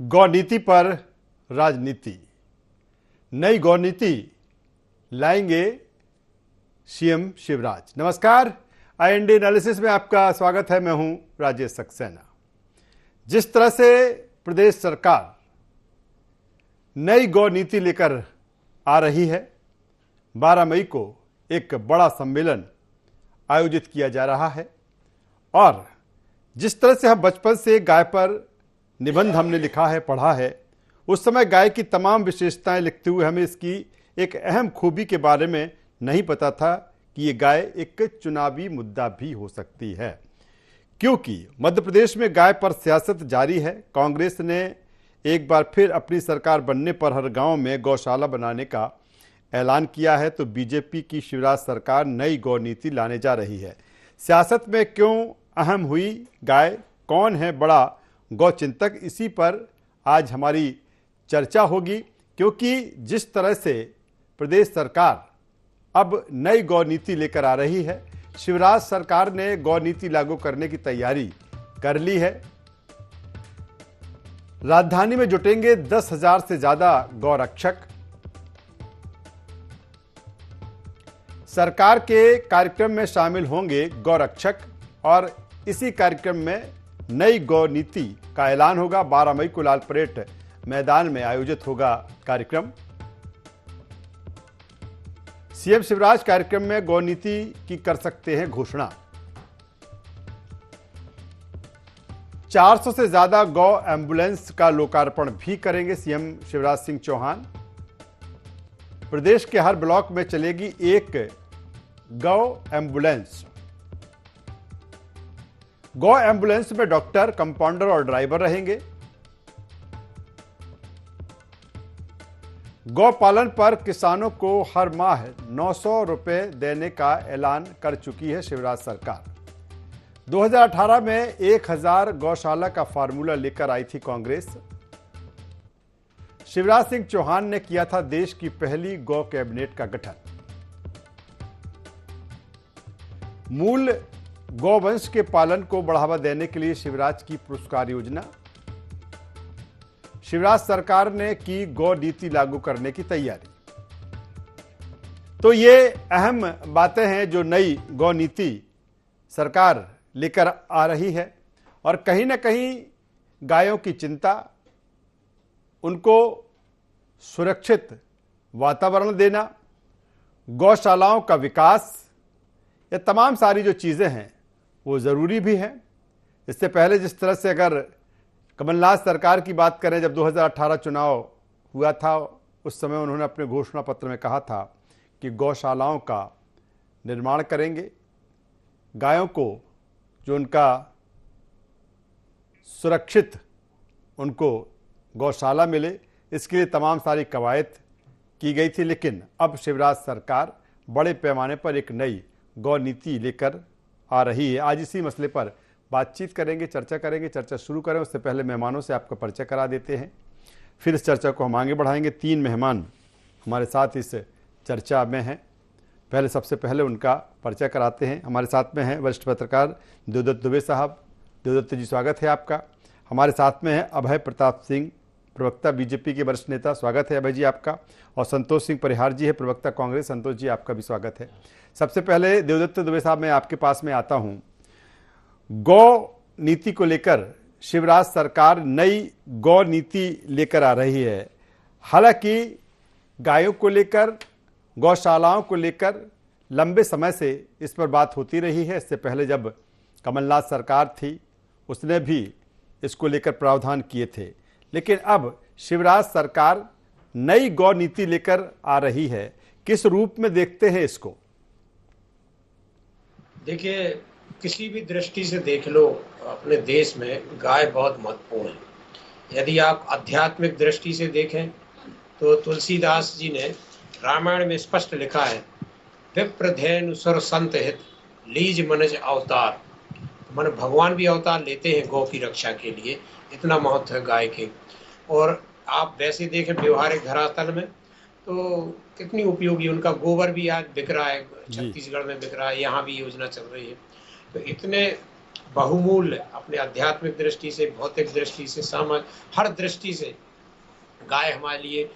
गौ नीति पर राजनीति, नई गौ नीति लाएंगे सीएम शिवराज। नमस्कार, IND एनालिसिस में आपका स्वागत है। मैं हूं राजेश सक्सेना। जिस तरह से प्रदेश सरकार नई गौ नीति लेकर आ रही है, 12 मई को एक बड़ा सम्मेलन आयोजित किया जा रहा है और जिस तरह से हम बचपन से गाय पर निबंध हमने लिखा है, पढ़ा है, उस समय गाय की तमाम विशेषताएं लिखते हुए हमें इसकी एक अहम खूबी के बारे में नहीं पता था कि ये गाय एक चुनावी मुद्दा भी हो सकती है, क्योंकि मध्य प्रदेश में गाय पर सियासत जारी है। कांग्रेस ने एक बार फिर अपनी सरकार बनने पर हर गांव में गौशाला बनाने का ऐलान किया है, तो बीजेपी की शिवराज सरकार नई गौ नीति लाने जा रही है। सियासत में क्यों अहम हुई गाय, कौन है बड़ा गौ चिंतक, इसी पर आज हमारी चर्चा होगी, क्योंकि जिस तरह से प्रदेश सरकार अब नई गौ नीति लेकर आ रही है, शिवराज सरकार ने गौ नीति लागू करने की तैयारी कर ली है। राजधानी में जुटेंगे 10,000 से ज्यादा गौरक्षक। सरकार के कार्यक्रम में शामिल होंगे गौरक्षक और इसी कार्यक्रम में नई गौ नीति का ऐलान होगा। 12 मई को लाल परेड मैदान में आयोजित होगा कार्यक्रम। सीएम शिवराज कार्यक्रम में गौ नीति की कर सकते हैं घोषणा। 400 से ज्यादा गौ एम्बुलेंस का लोकार्पण भी करेंगे सीएम शिवराज सिंह चौहान। प्रदेश के हर ब्लॉक में चलेगी एक गौ एम्बुलेंस। गौ एम्बुलेंस में डॉक्टर, कंपाउंडर और ड्राइवर रहेंगे। गौ पालन पर किसानों को हर माह 900 रुपए देने का ऐलान कर चुकी है शिवराज सरकार। 2018 में 1000 गौशाला का फार्मूला लेकर आई थी कांग्रेस। शिवराज सिंह चौहान ने किया था देश की पहली गौ कैबिनेट का गठन। मूल गौवंश के पालन को बढ़ावा देने के लिए शिवराज की पुरस्कार योजना। शिवराज सरकार ने की गौ नीति लागू करने की तैयारी। तो ये अहम बातें हैं जो नई गौ नीति सरकार लेकर आ रही है और कहीं ना कहीं गायों की चिंता, उनको सुरक्षित वातावरण देना, गौशालाओं का विकास, ये तमाम सारी जो चीज़ें हैं वो ज़रूरी भी है। इससे पहले जिस तरह से अगर कमलनाथ सरकार की बात करें, जब 2018 चुनाव हुआ था, उस समय उन्होंने अपने घोषणा पत्र में कहा था कि गौशालाओं का निर्माण करेंगे, गायों को जो उनका सुरक्षित उनको गौशाला मिले, इसके लिए तमाम सारी कवायद की गई थी। लेकिन अब शिवराज सरकार बड़े पैमाने पर एक नई गौ नीति लेकर आ रही है। आज इसी मसले पर बातचीत करेंगे, चर्चा करेंगे। चर्चा शुरू करें उससे पहले मेहमानों से आपका परिचय करा देते हैं, फिर इस चर्चा को हम आगे बढ़ाएंगे। 3 मेहमान हमारे साथ इस चर्चा में हैं। सबसे पहले उनका परिचय कराते हैं। हमारे साथ में हैं वरिष्ठ पत्रकार देवदत्त दुबे साहब। देवदत्त जी, स्वागत है आपका। हमारे साथ में है अभय प्रताप सिंह, प्रवक्ता बीजेपी के वरिष्ठ नेता, स्वागत है अभय जी आपका। और संतोष सिंह परिहार जी है, प्रवक्ता कांग्रेस। संतोष जी, आपका भी स्वागत है। सबसे पहले देवदत्त दुबे साहब, मैं आपके पास में आता हूं। गौ नीति को लेकर शिवराज सरकार नई गौ नीति लेकर आ रही है। हालांकि गायों को लेकर, गौशालाओं को लेकर लंबे समय से इस पर बात होती रही है। इससे पहले जब कमलनाथ सरकार थी, उसने भी इसको लेकर प्रावधान किए थे। लेकिन अब शिवराज सरकार नई गौ नीति लेकर आ रही है। किस रूप में देखते हैं इसको? देखिए, किसी भी दृष्टि से देख लो, अपने देश में गाय बहुत महत्वपूर्ण है। यदि आप आध्यात्मिक दृष्टि से देखें तो तुलसीदास जी ने रामायण में स्पष्ट लिखा है, विप्रधेनु सुर संत हित लीज मनज अवतार। मन भगवान भी अवतार लेते हैं गौ की रक्षा के लिए, इतना महत्व है गाय के। और आप वैसे देखें व्यवहारिक धरातल में तो कितनी उपयोगी, उनका गोबर भी आज बिक रहा है, छत्तीसगढ़ में बिक रहा है, यहाँ भी योजना चल रही है। तो इतने बहुमूल्य, अपने आध्यात्मिक दृष्टि से, भौतिक दृष्टि से, सामाजिक हर दृष्टि से गाय हमारे लिए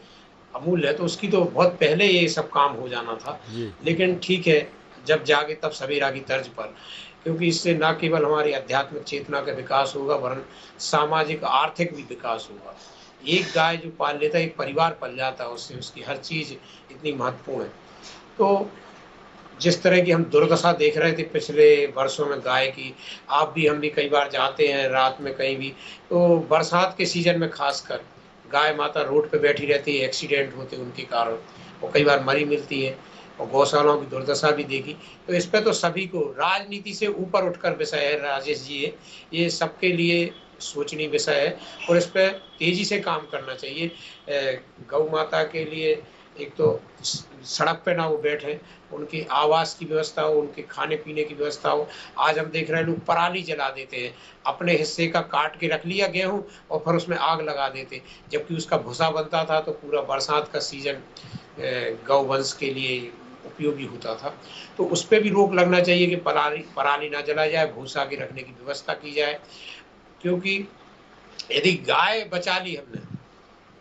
अमूल्य है। तो उसकी तो बहुत पहले ये सब काम हो जाना था, लेकिन ठीक है, जब जागे तब सवेरा की तर्ज पर, क्योंकि इससे न केवल हमारी आध्यात्मिक चेतना का विकास होगा वरन सामाजिक आर्थिक भी विकास होगा। एक गाय जो पाल लेता है, एक परिवार पल जाता है उससे, उसकी हर चीज इतनी महत्वपूर्ण है। तो जिस तरह की हम दुर्दशा देख रहे थे पिछले वर्षों में गाय की, आप भी हम भी कई बार जाते हैं रात में कहीं भी, तो बरसात के सीजन में खासकर गाय माता रोड पे बैठी रहती है, एक्सीडेंट होते उनके कारण, और कई बार मरी मिलती है, और गौशालाओं की दुर्दशा भी देखी। तो इस पर तो सभी को, राजनीति से ऊपर उठकर विषय है राजेश जी, ये सबके लिए सोचनीय विषय है, और इस पर तेजी से काम करना चाहिए। गौ माता के लिए एक तो सड़क पे ना वो बैठे, उनकी आवास की व्यवस्था हो, उनके खाने पीने की व्यवस्था हो। आज हम देख रहे हैं लोग पराली जला देते हैं, अपने हिस्से का काट के रख लिया गेहूं और फिर उसमें आग लगा देते, जबकि उसका भूसा बनता था तो पूरा बरसात का सीजन गौवंश के लिए उपयोगी होता था। तो उस पर भी रोक लगना चाहिए कि पराली ना जला जाए, भूसा के रखने की व्यवस्था की जाए। क्योंकि यदि गाय बचा ली हमने,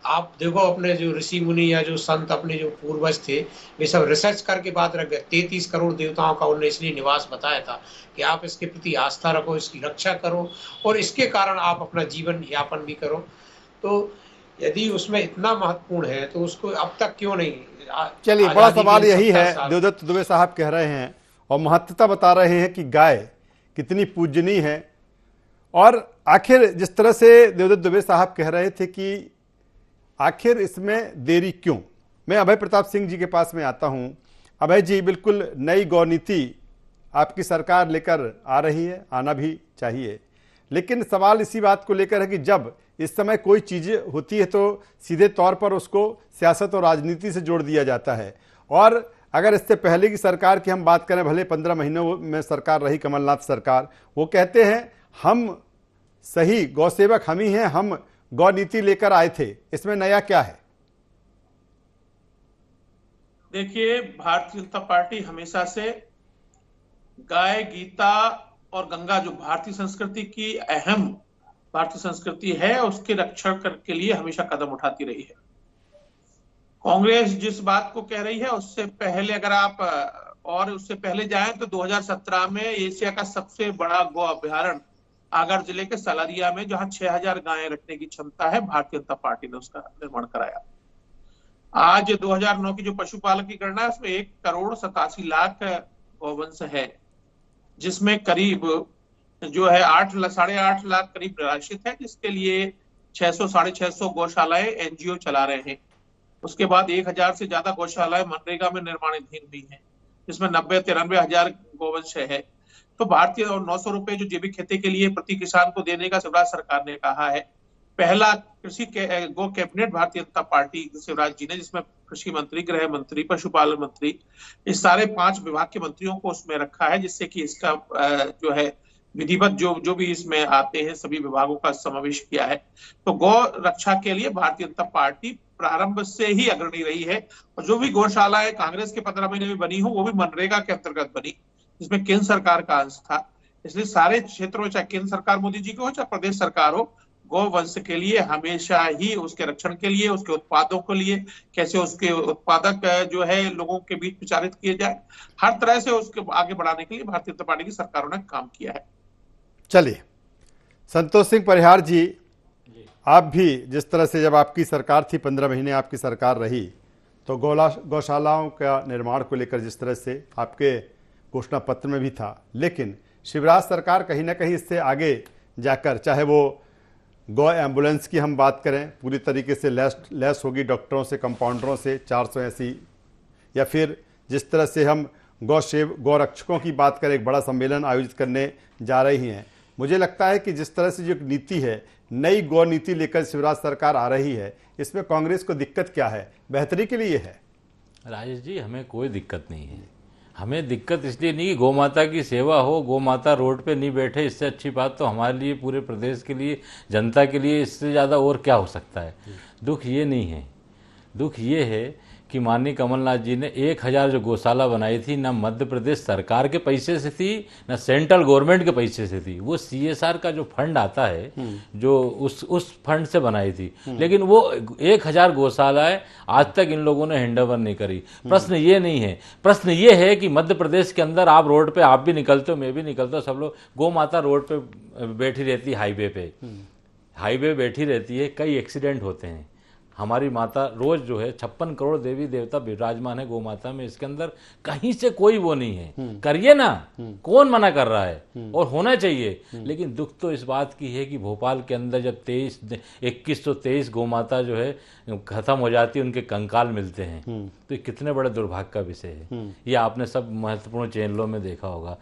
आप देखो अपने जो ऋषि मुनि या जो संत अपने जो पूर्वज थे, वे सब रिसर्च करके बात रख गए। 33 करोड़ देवताओं का उन्होंने इसलिए निवास बताया था कि आप इसके प्रति आस्था रखो, इसकी रक्षा करो, और इसके कारण आप अपना जीवन यापन भी करो। तो यदि उसमें इतना महत्वपूर्ण है तो उसको अब तक क्यों नहीं। चलिए, बड़ा सवाल यही है, देवदत्त दुबे साहब कह रहे हैं और महत्वता बता रहे हैं कि गाय कितनी पूजनीय है। और आखिर जिस तरह से देवदत्त दुबे साहब कह रहे थे कि आखिर इसमें देरी क्यों, मैं अभय प्रताप सिंह जी के पास में आता हूं। अभय जी, बिल्कुल नई गौ नीति आपकी सरकार लेकर आ रही है, आना भी चाहिए, लेकिन सवाल इसी बात को लेकर है कि जब इस समय कोई चीज़ होती है तो सीधे तौर पर उसको सियासत और राजनीति से जोड़ दिया जाता है। और अगर इससे पहले की सरकार की हम बात करें, भले 15 महीनों में सरकार रही कमलनाथ सरकार, वो कहते हैं हम सही गौ सेवक हम ही हैं, हम गौ नीति लेकर आए थे, इसमें नया क्या है? देखिए, भारतीय जनता पार्टी हमेशा से गाय, गीता और गंगा, जो भारतीय संस्कृति की अहम भारतीय संस्कृति है, उसके रक्षण के लिए हमेशा कदम उठाती रही है। कांग्रेस जिस बात को कह रही है, उससे पहले अगर आप और उससे पहले जाएं तो 2017 में एशिया का सबसे बड़ा गौ अभ्यारण्य आगर जिले के सलारिया में, जहां 6000 गायें रखने की क्षमता है, भारतीय जनता पार्टी ने उसका निर्माण कराया। आज 2009 की जो पशुपालक की गणना है, उसमें 1,87,00,000 गौवंश है, जिसमें करीब जो है 8.5 लाख करीब निराश्रित है, जिसके लिए 600-650 गौशालाएं एनजीओ चला रहे हैं। उसके बाद 1000 से ज्यादा गौशालाएं मनरेगा में निर्माणाधीन हुई हैं, जिसमें 90-93 हजार गौवंश है। तो भारतीय और 900 रुपए जो जैविक खेती के लिए प्रति किसान को देने का शिवराज सरकार ने कहा है। पहला कृषि गो कैबिनेट भारतीय जनता पार्टी शिवराज जी ने, जिसमें कृषि मंत्री, गृह मंत्री, पशुपालन मंत्री, इस सारे 5 विभाग के मंत्रियों को उसमें रखा है, जिससे कि इसका जो है विधिवत जो भी इसमें आते हैं सभी विभागों का समावेश किया है। तो गौ रक्षा के लिए भारतीय जनता पार्टी प्रारंभ से ही अग्रणी रही है, और जो भी गौशालाएं कांग्रेस के 15 महीने में बनी हो, वो भी मनरेगा के अंतर्गत बनी, जिसमें केंद्र सरकार का अंश था। इसलिए सारे क्षेत्रों में, चाहे केंद्र सरकार मोदी जी को हो, चाहे प्रदेश सरकार हो, गौवंश के लिए हमेशा ही, उसके रक्षण के लिए, उसके उत्पादों के लिए, कैसे उसके उत्पादक जो है लोगों के बीच प्रचारित किए जाए, हर तरह से उसके आगे बढ़ाने के लिए भारतीय जनता पार्टी की सरकारों ने काम किया है। चलिए, संतोष सिंह परिहार जी, आप भी जिस तरह से जब आपकी सरकार थी, 15 महीने आपकी सरकार रही, तो गौशालाओं का निर्माण को लेकर जिस तरह से आपके घोषणा पत्र में भी था, लेकिन शिवराज सरकार कहीं ना कहीं इससे आगे जाकर, चाहे वो गौ एम्बुलेंस की हम बात करें, पूरी तरीके से लैस होगी डॉक्टरों से, कंपाउंडरों से 480, या फिर जिस तरह से हम गौ रक्षकों की बात करें, एक बड़ा सम्मेलन आयोजित करने जा रही हैं। मुझे लगता है कि जिस तरह से जो नीति है, नई गौ नीति लेकर शिवराज सरकार आ रही है, इसमें कांग्रेस को दिक्कत क्या है? बेहतरी के लिए है? राजेश जी, हमें कोई दिक्कत नहीं है। हमें दिक्कत इसलिए नहीं कि गौ माता की सेवा हो, गौ माता रोड पे नहीं बैठे, इससे अच्छी बात तो हमारे लिए, पूरे प्रदेश के लिए, जनता के लिए इससे ज़्यादा और क्या हो सकता है। दुख ये नहीं है, दुख ये है कि माननीय कमलनाथ जी ने 1000 जो गौशाला बनाई थी, ना मध्य प्रदेश सरकार के पैसे से थी, ना सेंट्रल गवर्नमेंट के पैसे से थी। वो CSR का जो फंड आता है, जो उस फंड से बनाई थी। लेकिन वो 1000 गौशालाएं आज तक इन लोगों ने हैंडओवर नहीं करी। प्रश्न ये नहीं है, प्रश्न ये है कि मध्य प्रदेश के अंदर आप रोड पे, आप भी निकलते हो, मैं भी निकलता हूँ, सब लोग, गौ माता रोड पे बैठी रहती है, हाईवे बैठी रहती है, कई एक्सीडेंट होते हैं। हमारी माता रोज जो है 56 करोड़ देवी देवता विराजमान है गौ माता में, इसके अंदर कहीं से कोई वो नहीं है। करिए ना, कौन मना कर रहा है, और होना चाहिए। लेकिन दुख तो इस बात की है कि भोपाल के अंदर जब 2123 गौ माता जो है खत्म हो जाती है, उनके कंकाल मिलते हैं, तो ये कितने बड़े दुर्भाग्य का विषय है। ये आपने सब महत्वपूर्ण चैनलों में देखा होगा।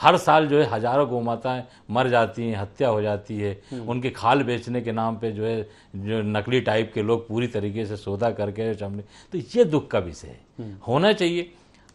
हर साल जो है हजारों गौ माताएं मर जाती हैं, हत्या हो जाती है। उनके खाल बेचने के नाम पे जो है, जो नकली टाइप के लोग पूरी तरीके से सौदा करके चमड़े, तो ये दुख का विषय है। होना चाहिए।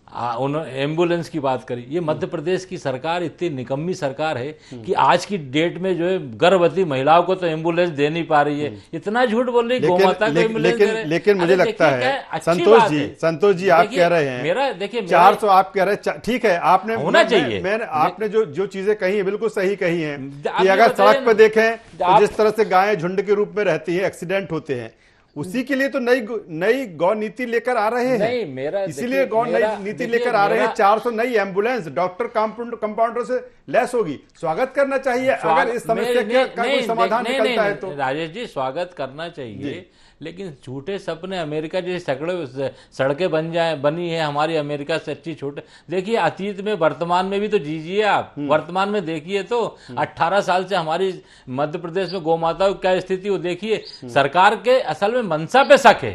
उन्होंने एम्बुलेंस की बात करी। ये मध्य प्रदेश की सरकार इतनी निकम्मी सरकार है कि आज की डेट में जो है गर्भवती महिलाओं को तो एम्बुलेंस दे नहीं पा रही है। इतना झूठ बोल रही, गौ माता को एम्बुलेंस दे रहे हैं। लेकिन मुझे लगता है संतोष जी आप कह रहे हैं, मेरा देखिए 400 आप कह रहे हैं, ठीक है, आपने होना चाहिए। आपने जो चीजें कही है बिल्कुल सही कही है कि अगर सड़क पर देखें तो जिस तरह से गायें झुंड के रूप में रहती है, एक्सीडेंट होते हैं, उसी के लिए तो नई गौ नीति लेकर आ रहे हैं। नहीं, मेरा इसीलिए गौ नई नीति लेकर आ रहे हैं। 400 नई एम्बुलेंस डॉक्टर कंपाउंडर से लैस होगी। स्वागत करना चाहिए अगर इस समस्या का कोई समाधान निकलता है तो। राजेश जी, स्वागत करना चाहिए, लेकिन झूठे सपने, अमेरिका जैसी सड़कें बनी है हमारी, अमेरिका से अच्छी छोटे। देखिए अतीत में, वर्तमान में भी तो जीजिए आप। वर्तमान में देखिए तो 18 साल से हमारी मध्य प्रदेश में गौ माता की क्या स्थिति वो देखिए। सरकार के असल में मनसा पे शक है।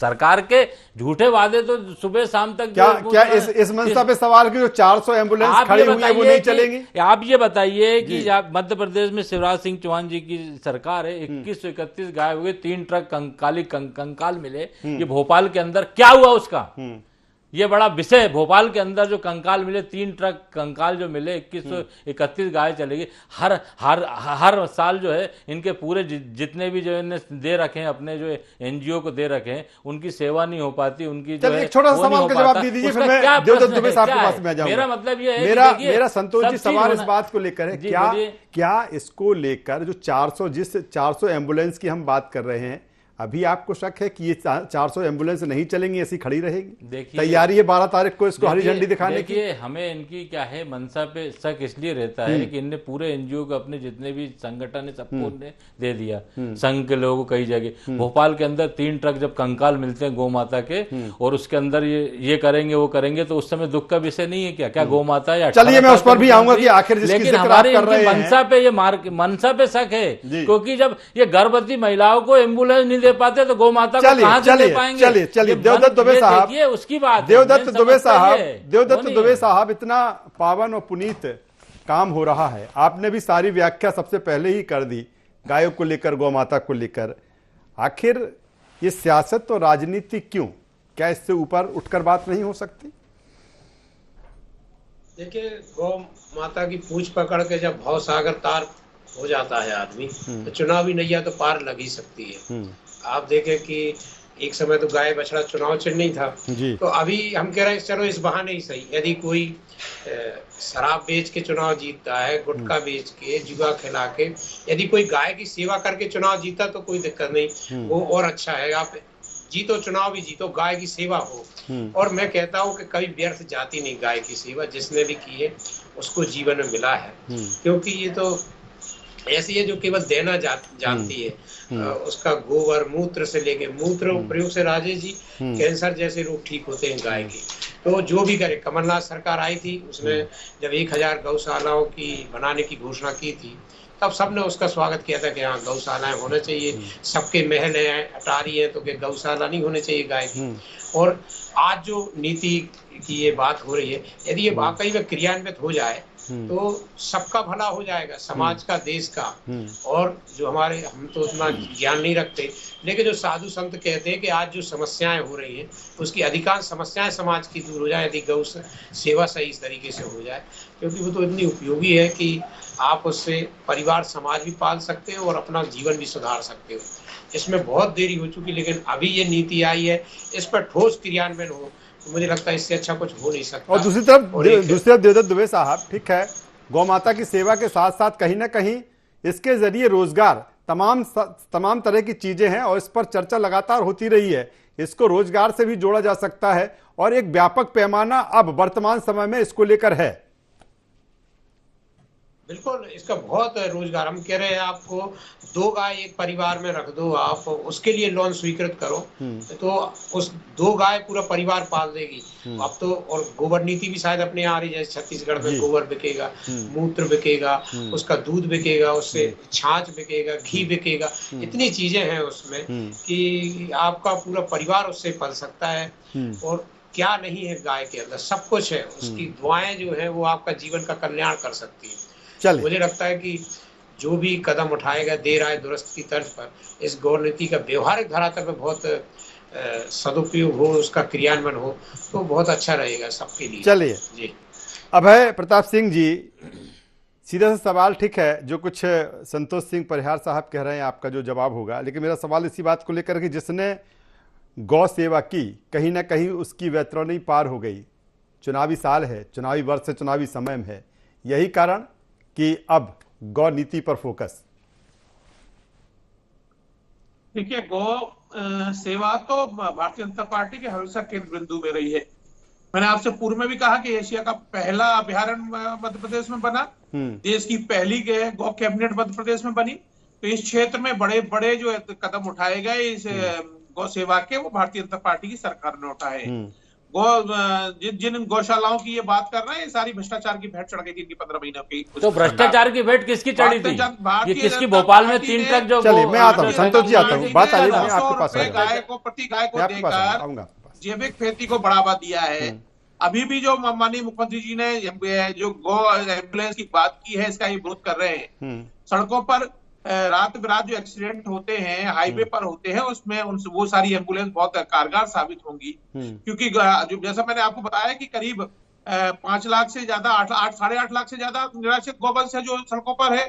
सरकार के झूठे वादे तो सुबह शाम तक क्या इस मनसा पे सवाल की जो 400 एम्बुलेंस खड़ी हुई है वो नहीं चलेंगी? आप ये बताइए कि मध्य प्रदेश में शिवराज सिंह चौहान जी की सरकार है, 2131 गायब हुए, 3 ट्रक कंकाल मिले। ये भोपाल के अंदर क्या हुआ उसका? ये बड़ा विषय है। भोपाल के अंदर जो कंकाल मिले, 3 ट्रक कंकाल जो मिले, 2131 गाय चलेगी। हर साल जो है इनके पूरे जितने भी जो इन्हें दे रखे हैं, अपने जो NGO को दे रखे हैं, उनकी सेवा नहीं हो पाती। उनकी जो है, एक छोटा सा सवाल का जवाब दे दीजिए, फिर मैं देवदत्त दुबे साहब के पास में आ जाऊंगा। मेरा मतलब ये है, मेरा संतोष जी सवाल इस बात को लेकर है, क्या इसको लेकर जो 400 एम्बुलेंस की हम बात कर रहे हैं, अभी आपको शक है कि ये 400 एम्बुलेंस नहीं चलेंगी, ऐसी खड़ी रहेगी? देखिए, तैयारी है 12 तारीख को इसको हरी झंडी दिखाने की। हमें इनकी क्या है, मनसा पे शक इसलिए रहता है कि इनने पूरे NGO को, अपने जितने भी संगठन है, सबको उन्हें दे दिया, संघ के लोगों को कई जगह। भोपाल के अंदर 3 ट्रक जब कंकाल मिलते हैं गौ माता के, और उसके अंदर ये करेंगे वो करेंगे, तो उस समय दुख का विषय नहीं है क्या गौ माता? या चलिए मैं उस पर भी आऊंगा कि आखिर जिसकी जिक्र आप कर रहे हैं, मनसा पे शक है, क्योंकि जब ये गर्भवती महिलाओं को एम्बुलेंस नहीं दे पाते तो गौ माता को कहां से दे पाएंगे? चलिए देवदत्त दुबे साहब, उसकी बात, देवदत्त दुबे साहब, इतना पावन और पुनीत काम हो रहा है, आपने भी सारी व्याख्या सबसे पहले ही कर दी गायों को लेकर, गौ माता को लेकर। आखिर ये सियासत और राजनीति क्यों? क्या इससे ऊपर उठकर बात नहीं हो सकती? देखिए, गौ माता की पूंछ पकड़ के जब भवसागर तार हो जाता है आदमी, तो चुनावी नैया तो पार लग ही सकती है। आप देखें कि एक समय तो गाय बछड़ा चुनाव चिन्ह नहीं था, तो अभी हम कह रहे हैं चलो इस बहाने ही सही, यदि कोई शराब बेच के चुनाव जीतता है, गुटखा बेच के, जुआ खिला के, यदि कोई गाय की सेवा करके चुनाव जीता तो कोई दिक्कत नहीं, वो और अच्छा है। आप जीतो, चुनाव भी जीतो, गाय की सेवा हो। और मैं कहता हूँ कि कभी व्यर्थ जाती नहीं गाय की सेवा, जिसने भी की है उसको जीवन में मिला है, क्योंकि ये तो ऐसी है जो केवल देना जानती है। उसका गोबर मूत्र से लेके, मूत्र प्रयोग से राजेश जी कैंसर जैसे रोग ठीक होते हैं गाय के। तो जो भी करे, कमलनाथ सरकार आई थी, उसने जब 1000 गौशालाओं की बनाने की घोषणा की थी, तब सबने उसका स्वागत किया था कि हाँ गौशालाएं होना चाहिए। सबके महल हैं, अटारी है, तो गौशाला नहीं होने चाहिए गाय की। और आज जो नीति की ये बात हो रही है, यदि ये वाकई में क्रियान्वित हो जाए तो सबका भला हो जाएगा, समाज का, देश का। और जो हमारे, हम तो उतना ज्ञान नहीं रखते, लेकिन जो साधु संत कहते हैं कि आज जो समस्याएं हो रही हैं, उसकी अधिकांश समस्याएं समाज की दूर हो जाए यदि गौ सेवा सही इस तरीके से हो जाए, क्योंकि वो तो इतनी उपयोगी है कि आप उससे परिवार, समाज भी पाल सकते हो और अपना जीवन भी सुधार सकते हो। इसमें बहुत देरी हो चुकी, लेकिन अभी ये नीति आई है, इस पर ठोस क्रियान्वयन हो तो मुझे लगता है इससे अच्छा कुछ हो नहीं सकता। और दूसरी तरफ और एक देवदत्त दुबे साहब, ठीक है, गौ माता की सेवा के साथ साथ कहीं ना कहीं इसके जरिए रोजगार, तमाम तरह की चीजें हैं और इस पर चर्चा लगातार होती रही है, इसको रोजगार से भी जोड़ा जा सकता है और एक व्यापक पैमाना अब वर्तमान समय में इसको लेकर है। बिल्कुल, इसका बहुत रोजगार, हम कह रहे हैं आपको 2 गाय एक परिवार में रख दो, आप उसके लिए लोन स्वीकृत करो तो उस 2 गाय पूरा परिवार पाल देगी। अब तो और गोबर नीति भी शायद अपने यहाँ आ रही है, जैसे छत्तीसगढ़ में गोबर बिकेगा, मूत्र बिकेगा, उसका दूध बिकेगा, उससे छाछ बिकेगा, घी बिकेगा, इतनी चीजें हैं उसमें कि आपका पूरा परिवार उससे पल सकता है। और क्या नहीं है गाय के अंदर, सब कुछ है, उसकी दुआएं जो है वो आपका जीवन का कल्याण कर सकती है। मुझे लगता है कि जो भी कदम उठाएगा देर आए दुरुस्त की तर्ज पर, इस गौ नीति का व्यवहारिक धरातल पर बहुत सदुपयोग हो, उसका क्रियान्वयन हो तो बहुत अच्छा रहेगा सबके लिए। चलिए जी, अभय प्रताप सिंह जी, सीधा सा सवाल, ठीक है, जो कुछ संतोष सिंह परिहार साहब कह रहे हैं आपका जो जवाब होगा, लेकिन मेरा सवाल इसी बात को लेकर कि जिसने गौ सेवा की, कहीं ना कहीं उसकी वैतरणी पार हो गई, चुनावी साल है, चुनावी वर्ष है, चुनावी समय में है, यही कारण कि अब गौ नीति पर फोकस। देखिए, गौ सेवा तो भारतीय जनता पार्टी के हमेशा केंद्र बिंदु में रही है। मैंने आपसे पूर्व में भी कहा कि एशिया का पहला अभ्यारण्य मध्य प्रदेश में बना, देश की पहली गौ कैबिनेट मध्य प्रदेश में बनी। तो इस क्षेत्र में बड़े बड़े जो कदम उठाए गए इस गौ सेवा के, वो भारतीय जनता पार्टी की सरकार ने उठाए। जिन गौशालाओं की ये बात कर रहे हैं, ये सारी भ्रष्टाचार की भेंट चढ़ गई थी इनकी 15 महीनों की। तो भ्रष्टाचार की भेंट किसकी चढ़ी थी? ये किसकी? भोपाल में 3 ट्रक जो, चलिए मैं आता हूँ, संतोष जी आता हूँ, बात आ रही है आपके पास, गाय को प्रति गाय को देकर जैविक खेती को बढ़ावा दिया है। अभी भी जो माननीय मुख्यमंत्री जी ने जो गौ एम्बुलेंस की बात की है, इसका ये विरोध कर रहे हैं। सड़कों पर रात बिरात जो एक्सीडेंट होते हैं, हाईवे पर होते हैं, उसमें वो सारी एम्बुलेंस बहुत कारगर साबित होंगी। क्योंकि जो जैसा मैंने आपको बताया कि करीब 5 लाख से ज्यादा, 8.5 लाख से ज्यादा निराश्रित गौवंश है जो सड़कों पर है,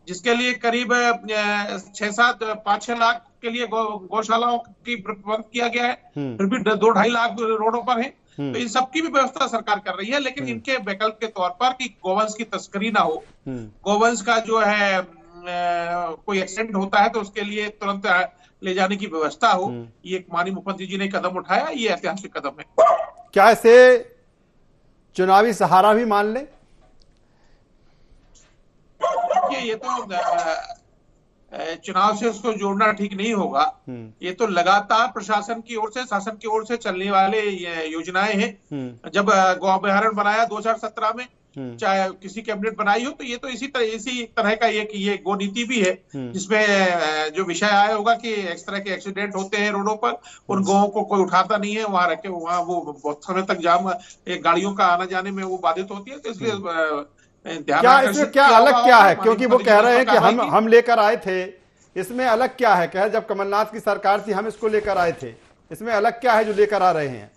जिसके लिए करीब 5-6 लाख के लिए गौशालाओं की प्रबंध किया गया है, फिर भी 2-2.5 लाख रोडों पर है। तो इन सबकी भी व्यवस्था सरकार कर रही है, लेकिन इनके विकल्प के तौर पर कि गोवंश की तस्करी ना हो, गोवंश का जो है कोई एक्सीडेंट होता है तो उसके लिए तुरंत ले जाने की व्यवस्था हो, ये माननीय मुख्यमंत्री जी ने कदम उठाया, ये ऐतिहासिक कदम है। क्या इसे चुनावी सहारा भी मान ले? ये तो चुनाव से उसको जोड़ना ठीक नहीं होगा। ये तो लगातार प्रशासन की ओर से, शासन की ओर से चलने वाले योजनाएं हैं। जब गौ अभ्यारण्य बनाया 2017 में, चाहे किसी कैबिनेट बनाई हो, तो ये तो इसी तरह का ये गौ नीति भी है, जिसमें जो विषय आया होगा कि इस तरह के एक्सीडेंट होते हैं रोडों पर, उन गौओं को कोई उठाता नहीं है, वहां रखे, वहां वो बहुत समय तक जाम, गाड़ियों का आना जाने में वो बाधित होती है। तो इसलिए क्या इसमें क्या अलग क्या है? क्योंकि वो कह रहे हैं कि हम लेकर आए थे, इसमें अलग क्या है? कह जब कमलनाथ की सरकार थी हम इसको लेकर आए थे, इसमें अलग क्या है जो लेकर आ रहे हैं?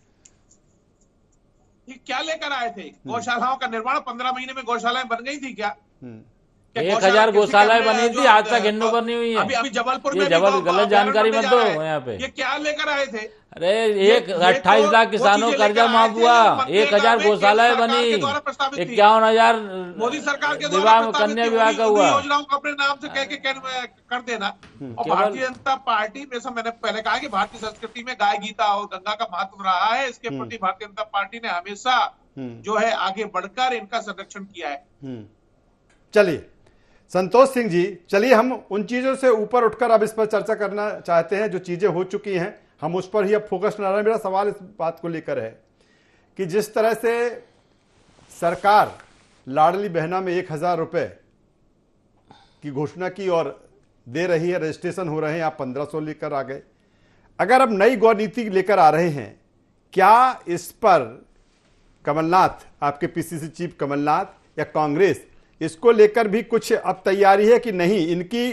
ये क्या लेकर आए थे? गौशालाओं का निर्माण 15 महीने में गौशालाएं बन गई थी क्या? 1000 गौशालाएं बनी थी, आज तक हिंदू बनी हुई है। अभी जबलपुर में गलत जानकारी मत दो यहाँ पे। ये क्या लेकर आए थे? अरे 28 लाख किसानों का कर्जा माफ हुआ, 1000 गौशालाएं बनी, 51,000 मोदी सरकार के विवाह, कन्या विवाह का हुआ। योजनाओं को अपने नाम से कह के कर देना। और भारतीय जनता पार्टी, जैसा मैंने पहले कहा कि भारतीय संस्कृति में गाय, गीता और गंगा का महत्व रहा है, इसके प्रति भारतीय जनता पार्टी ने हमेशा जो है आगे बढ़कर इनका संरक्षण किया है। चलिए संतोष सिंह जी, चलिए हम उन चीजों से ऊपर उठकर अब इस पर चर्चा करना चाहते हैं जो चीजें हो चुकी हैं, हम उस पर ही अब फोकस न रहे। मेरा सवाल इस बात को लेकर है कि जिस तरह से सरकार लाडली बहना में 1000 रुपए की घोषणा की और दे रही है, रजिस्ट्रेशन हो रहे हैं, आप 1500 लेकर आ गए। अगर अब नई गौ नीति लेकर आ रहे हैं, क्या इस पर कमलनाथ, आपके पीसीसी चीफ कमलनाथ या कांग्रेस, इसको लेकर भी कुछ अब तैयारी है कि नहीं, इनकी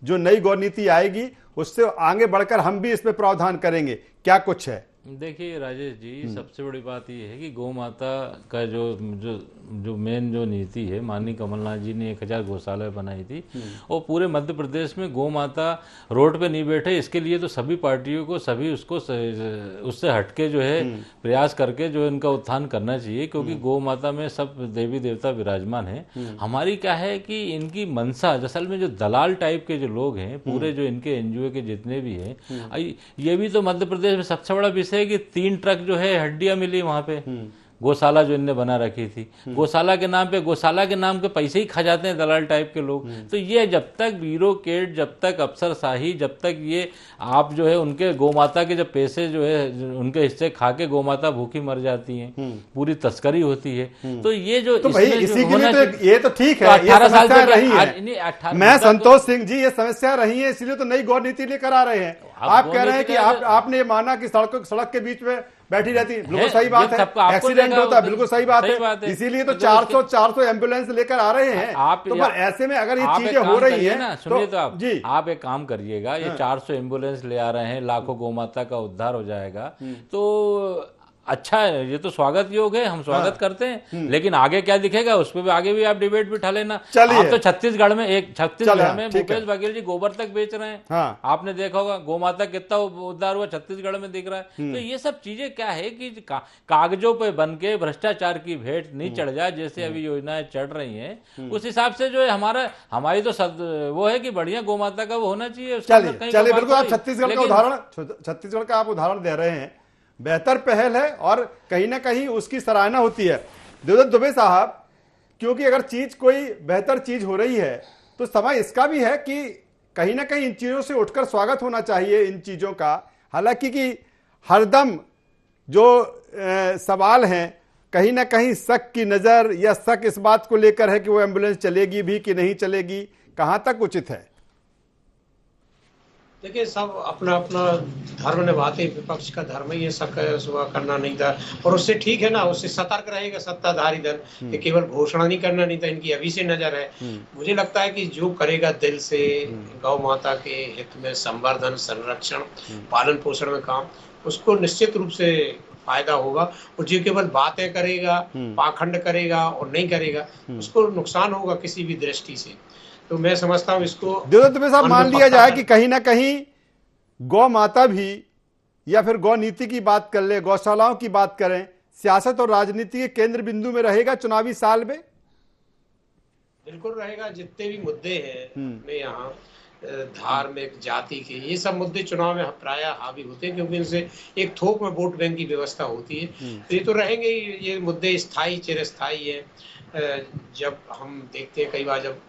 जो नई गौ नीति आएगी उससे आगे बढ़कर हम भी इसमें प्रावधान करेंगे, क्या कुछ है? देखिए राजेश जी, सबसे बड़ी बात यह है कि गौ माता का जो जो जो मेन जो नीति है, माननीय कमलनाथ जी ने 1000 गौशाला बनाई थी, और पूरे मध्य प्रदेश में गौ माता रोड पे नहीं बैठे, इसके लिए तो सभी पार्टियों को सभी उसको उससे हटके जो है प्रयास करके जो इनका उत्थान करना चाहिए, क्योंकि गौ माता में सब देवी देवता विराजमान है। हमारी क्या है कि इनकी मंशा, असल में जो दलाल टाइप के जो लोग हैं, पूरे जो इनके एनजीओ के जितने भी हैं, ये भी तो मध्य प्रदेश में सबसे बड़ा विषय है कि 3 ट्रक जो है हड्डियां मिली वहां पे, गौशाला जो इनने बना रखी थी, गौशाला के नाम पे, गौशाला के नाम के पैसे ही खा जाते हैं दलाल टाइप के लोग। तो ये जब तक ब्यूरोक्रेट, जब तक अफसरशाही, जब तक ये आप जो है उनके गौमाता के जब पैसे जो है उनके हिस्से खा के गौमाता भूखी मर जाती हैं, पूरी तस्करी होती है। तो ये जो तो भाई इसी के लिए तो ये तो ठीक है, तो 18 साल से रही है। मैं संतोष सिंह जी, ये समस्या रही है, इसलिए तो नई गौ नीति लेकर आ रहे हैं। आप कह रहे हैं कि आपने ये माना कि सड़क के बीच में बैठी रहती, बिल्कुल सही बात है, एक्सीडेंट होता है, बिल्कुल सही बात है, इसीलिए तो 400 एम्बुलेंस लेकर आ रहे हैं। तो पर ऐसे में अगर ये चीजें हो रही है ना, सुनिए तो आप एक काम करिएगा, ये 400 एम्बुलेंस ले आ रहे हैं, लाखों गौमाता का उद्धार हो जाएगा, तो अच्छा है, ये तो स्वागत योग है, हम स्वागत करते हैं। लेकिन आगे क्या दिखेगा उस पर भी आगे भी आप डिबेट भी उठा लेना। आप तो छत्तीसगढ़ में भूपेश बघेल जी गोबर तक बेच रहे हैं। आपने देखा होगा गौमाता कितना उद्धार हुआ छत्तीसगढ़ में दिख रहा है। तो ये सब चीजें क्या है कि कागजों पे बन के भ्रष्टाचार की भेंट नहीं चढ़ जाए, जैसे अभी योजनाएं चढ़ रही हैं, उस हिसाब से जो है हमारी तो वो है कि बढ़िया गौमाता का वो होना चाहिए। चलिए बिल्कुल, आप छत्तीसगढ़ का आप उदाहरण दे रहे हैं, बेहतर पहल है और कहीं ना कहीं उसकी सराहना होती है। देवदत्त दुबे साहब, क्योंकि अगर चीज कोई बेहतर चीज हो रही है तो समय इसका भी है कि कहीं ना कहीं इन चीजों से उठकर स्वागत होना चाहिए इन चीजों का। हालांकि कि हरदम जो सवाल हैं, कहीं ना कहीं शक की नजर या शक इस बात को लेकर है कि वो एम्बुलेंस चलेगी भी कि नहीं चलेगी, कहां तक उचित है? देखिए, सब अपना अपना धर्म निभाते, विपक्ष का धर्म ही है शक करना नहीं था, और उससे ठीक है ना, उससे सतर्क रहेगा सत्ताधारी दल कि केवल घोषणा नहीं करना नहीं था, इनकी अभी से नजर है। मुझे लगता है कि जो करेगा दिल से गौ माता के हित में संवर्धन, संरक्षण, पालन पोषण में काम, उसको निश्चित रूप से फायदा होगा। और जो केवल बातें करेगा, पाखंड करेगा और नहीं करेगा, उसको नुकसान होगा किसी भी दृष्टि से। तो मैं समझता हूं इसको देवदत्त दुबे साहब, मान लिया जाए कि कहीं ना कहीं गौ माता भी या फिर गौ नीति की बात कर ले, गौशालाओं की बात करें, सियासत और राजनीति के केंद्र बिंदु में रहेगा चुनावी साल में। बिल्कुल रहेगा। जितने भी मुद्दे हैं अपने यहाँ, धार्मिक, जाति के, ये सब मुद्दे चुनाव में प्रायः हावी होते हैं, क्योंकि इनसे एक थोक में वोट बैंक की व्यवस्था होती है। तो ये तो रहेंगे ही, ये मुद्दे स्थायी चिरस्थायी है। जब हम देखते हैं कई बार जब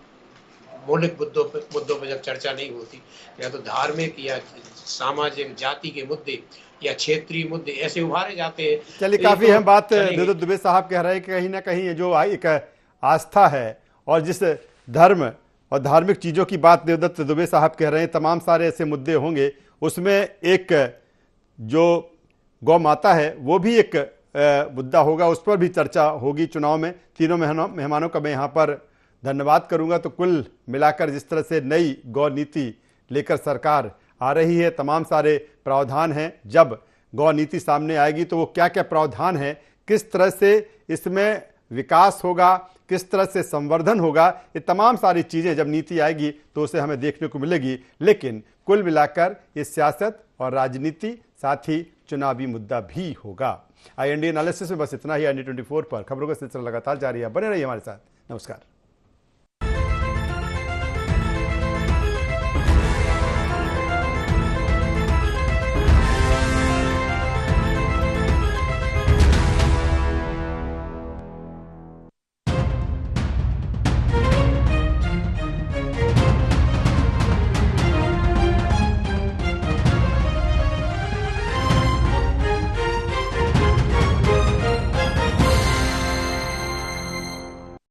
मौलिक मुद्दों पर जब चर्चा नहीं होती, या तो धार्मिक या सामाजिक, जाति के मुद्दे या क्षेत्रीय मुद्दे ऐसे उभारे जाते हैं। चलिए, काफी हम बात देवदत्त दुबे साहब कह रहे हैं कि कहीं ना कहीं जो एक आस्था है और जिस धर्म और धार्मिक चीजों की बात देवदत्त दुबे साहब कह रहे हैं, तमाम सारे ऐसे मुद्दे होंगे, उसमें एक जो गौ माता है वो भी एक मुद्दा होगा, उस पर भी चर्चा होगी चुनाव में। तीनों मेहमानों का मैं यहाँ पर धन्यवाद करूंगा। तो कुल मिलाकर जिस तरह से नई गौ नीति लेकर सरकार आ रही है, तमाम सारे प्रावधान हैं, जब गौ नीति सामने आएगी तो वो क्या क्या प्रावधान है, किस तरह से इसमें विकास होगा, किस तरह से संवर्धन होगा, ये तमाम सारी चीज़ें जब नीति आएगी तो उसे हमें देखने को मिलेगी। लेकिन कुल मिलाकर ये सियासत और राजनीति, साथ ही चुनावी मुद्दा भी होगा। IND एनालिसिस में बस इतना ही। IND 24 पर खबरों का सिलसिला लगातार जारी है, बने रहिए हमारे साथ। नमस्कार।